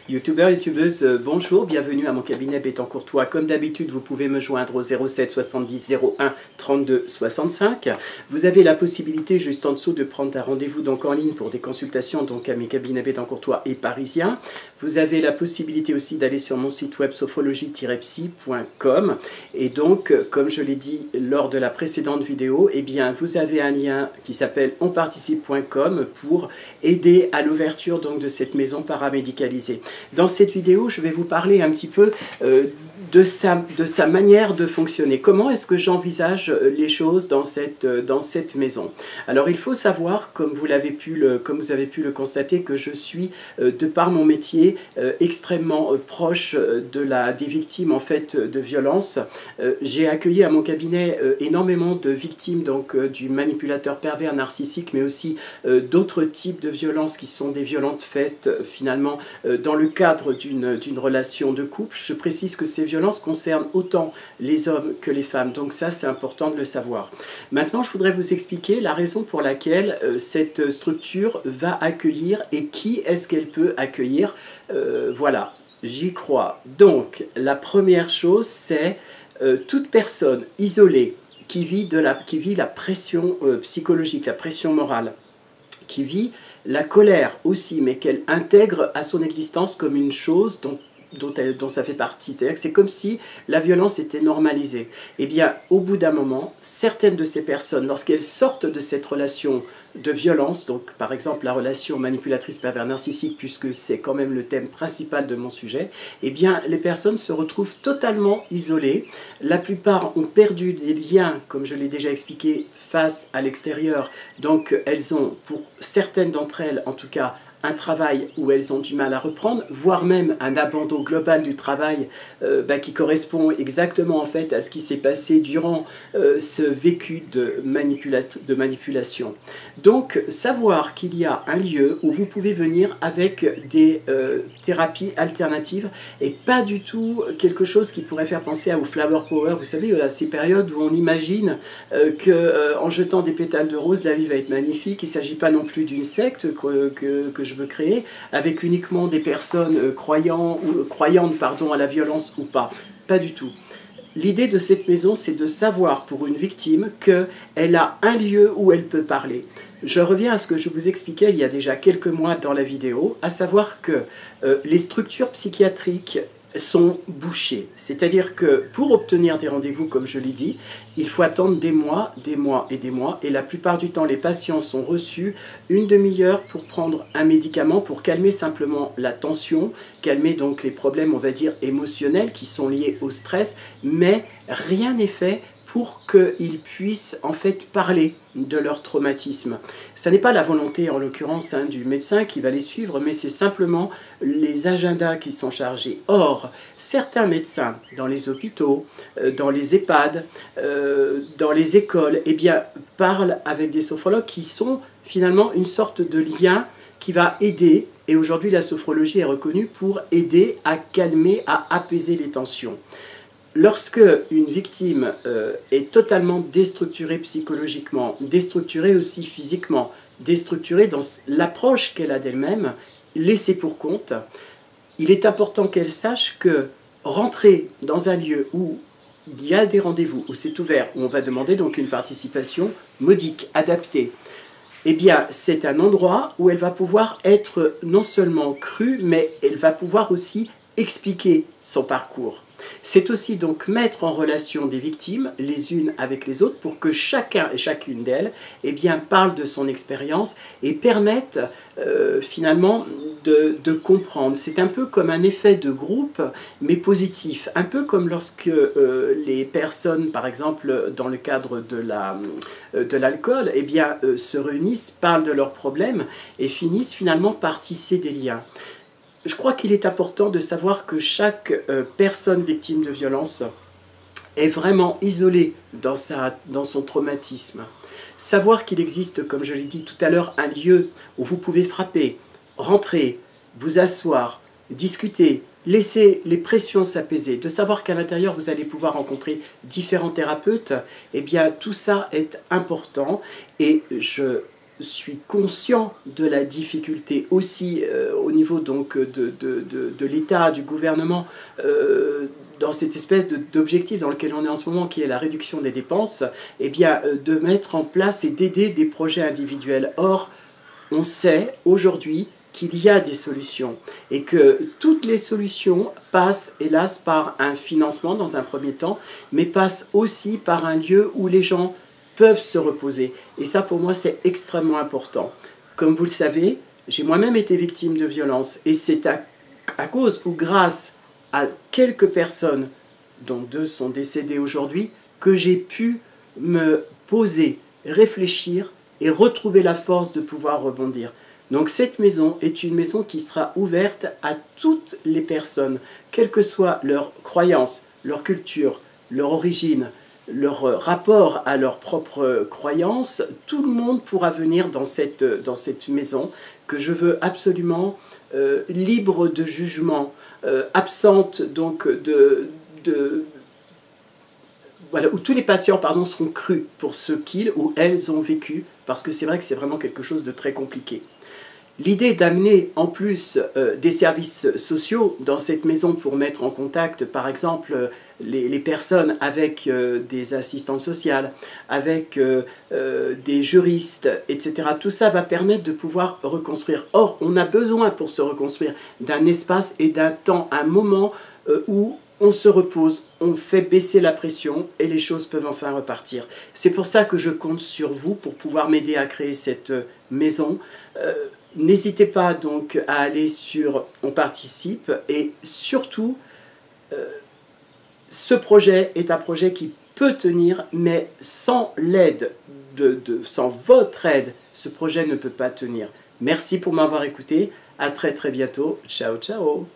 Youtubeurs, youtubeuses, bonjour, bienvenue à mon cabinet Bettencourtois. Comme d'habitude, vous pouvez me joindre au 07 70 01 32 65. Vous avez la possibilité juste en dessous de prendre un rendez-vous donc en ligne pour des consultations donc à mes cabinets Bettencourtois et parisiens. Vous avez la possibilité aussi d'aller sur mon site web sophrologie-psy.com et donc, comme je l'ai dit lors de la précédente vidéo, eh bien, vous avez un lien qui s'appelle onparticipe.com pour aider à l'ouverture donc de cette maison paramédicalisée. Dans cette vidéo, je vais vous parler un petit peu de sa manière de fonctionner. Comment est-ce que j'envisage les choses dans cette maison? Alors, il faut savoir, comme vous avez pu le constater, que je suis, de par mon métier, extrêmement proche des victimes en fait, de violences. J'ai accueilli à mon cabinet énormément de victimes donc, du manipulateur pervers narcissique, mais aussi d'autres types de violences qui sont des violences faites finalement dans le cadre d'une relation de couple. Je précise que ces violences concernent autant les hommes que les femmes, donc ça c'est important de le savoir. Maintenant je voudrais vous expliquer la raison pour laquelle cette structure va accueillir et qui est-ce qu'elle peut accueillir. Voilà, j'y crois. Donc la première chose c'est toute personne isolée qui vit la pression psychologique, la pression morale, qui vit la colère aussi, mais qu'elle intègre à son existence comme une chose dont ça fait partie. C'est-à-dire que c'est comme si la violence était normalisée. Eh bien, au bout d'un moment, certaines de ces personnes, lorsqu'elles sortent de cette relation de violence, donc par exemple la relation manipulatrice pervers narcissique, puisque c'est quand même le thème principal de mon sujet, eh bien les personnes se retrouvent totalement isolées. La plupart ont perdu des liens, comme je l'ai déjà expliqué, face à l'extérieur. Donc elles ont, pour certaines d'entre elles en tout cas, un travail où elles ont du mal à reprendre, voire même un abandon global du travail qui correspond exactement en fait à ce qui s'est passé durant ce vécu de manipulation. Donc, savoir qu'il y a un lieu où vous pouvez venir avec des thérapies alternatives et pas du tout quelque chose qui pourrait faire penser au flower power. Vous savez, à ces périodes où on imagine qu'en jetant des pétales de rose, la vie va être magnifique. Il ne s'agit pas non plus d'une secte que je veux créer, avec uniquement des personnes croyantes à la violence ou pas. Pas du tout. L'idée de cette maison, c'est de savoir pour une victime qu'elle a un lieu où elle peut parler. Je reviens à ce que je vous expliquais il y a déjà quelques mois dans la vidéo, à savoir que les structures psychiatriques sont bouchées. C'est-à-dire que pour obtenir des rendez-vous, comme je l'ai dit, il faut attendre des mois et des mois. Et la plupart du temps, les patients sont reçus une demi-heure pour prendre un médicament pour calmer simplement la tension, calmer donc les problèmes, on va dire, émotionnels qui sont liés au stress, mais rien n'est fait pour qu'ils puissent en fait parler de leur traumatisme. Ce n'est pas la volonté en l'occurrence du médecin qui va les suivre, mais c'est simplement les agendas qui sont chargés. Or, certains médecins dans les hôpitaux, dans les EHPAD, dans les écoles, eh bien, parlent avec des sophrologues qui sont finalement une sorte de lien qui va aider, et aujourd'hui la sophrologie est reconnue pour aider à calmer, à apaiser les tensions. Lorsque une victime est totalement déstructurée psychologiquement, déstructurée aussi physiquement, déstructurée dans l'approche qu'elle a d'elle-même, laissée pour compte, il est important qu'elle sache que rentrer dans un lieu où il y a des rendez-vous, où c'est ouvert, où on va demander donc une participation modique, adaptée, eh bien c'est un endroit où elle va pouvoir être non seulement crue, mais elle va pouvoir aussi expliquer son parcours. C'est aussi donc mettre en relation des victimes les unes avec les autres pour que chacun et chacune d'elles eh bien, parle de son expérience et permette finalement de comprendre. C'est un peu comme un effet de groupe mais positif, un peu comme lorsque les personnes par exemple dans le cadre de l'alcool eh bien, se réunissent, parlent de leurs problèmes et finissent finalement par tisser des liens. Je crois qu'il est important de savoir que chaque personne victime de violence est vraiment isolée dans son traumatisme. Savoir qu'il existe, comme je l'ai dit tout à l'heure, un lieu où vous pouvez frapper, rentrer, vous asseoir, discuter, laisser les pressions s'apaiser, de savoir qu'à l'intérieur vous allez pouvoir rencontrer différents thérapeutes, eh bien tout ça est important et je suis conscient de la difficulté aussi au niveau donc de l'État, du gouvernement, dans cette espèce d'objectif dans lequel on est en ce moment, qui est la réduction des dépenses, eh bien, de mettre en place et d'aider des projets individuels. Or, on sait aujourd'hui qu'il y a des solutions et que toutes les solutions passent, hélas, par un financement dans un premier temps, mais passent aussi par un lieu où les gens peuvent se reposer. Et ça, pour moi, c'est extrêmement important. Comme vous le savez, j'ai moi-même été victime de violences et c'est à cause ou grâce à quelques personnes, dont 2 sont décédées aujourd'hui, que j'ai pu me poser, réfléchir et retrouver la force de pouvoir rebondir. Donc cette maison est une maison qui sera ouverte à toutes les personnes, quelle que soit leur croyance, leur culture, leur origine, leur rapport à leur propre croyance. Tout le monde pourra venir dans cette maison que je veux absolument libre de jugement, absente donc voilà, où tous les patients seront crus pour ce qu'ils ou elles ont vécu, parce que c'est vrai que c'est vraiment quelque chose de très compliqué. L'idée d'amener en plus des services sociaux dans cette maison pour mettre en contact, par exemple, les personnes avec des assistantes sociales, avec des juristes, etc. Tout ça va permettre de pouvoir reconstruire. Or, on a besoin pour se reconstruire d'un espace et d'un temps, un moment où on se repose, on fait baisser la pression et les choses peuvent enfin repartir. C'est pour ça que je compte sur vous pour pouvoir m'aider à créer cette maison. N'hésitez pas donc à aller sur On participe et surtout, ce projet est un projet qui peut tenir, mais sans l'aide, sans votre aide, ce projet ne peut pas tenir. Merci pour m'avoir écouté. À très bientôt. Ciao, ciao.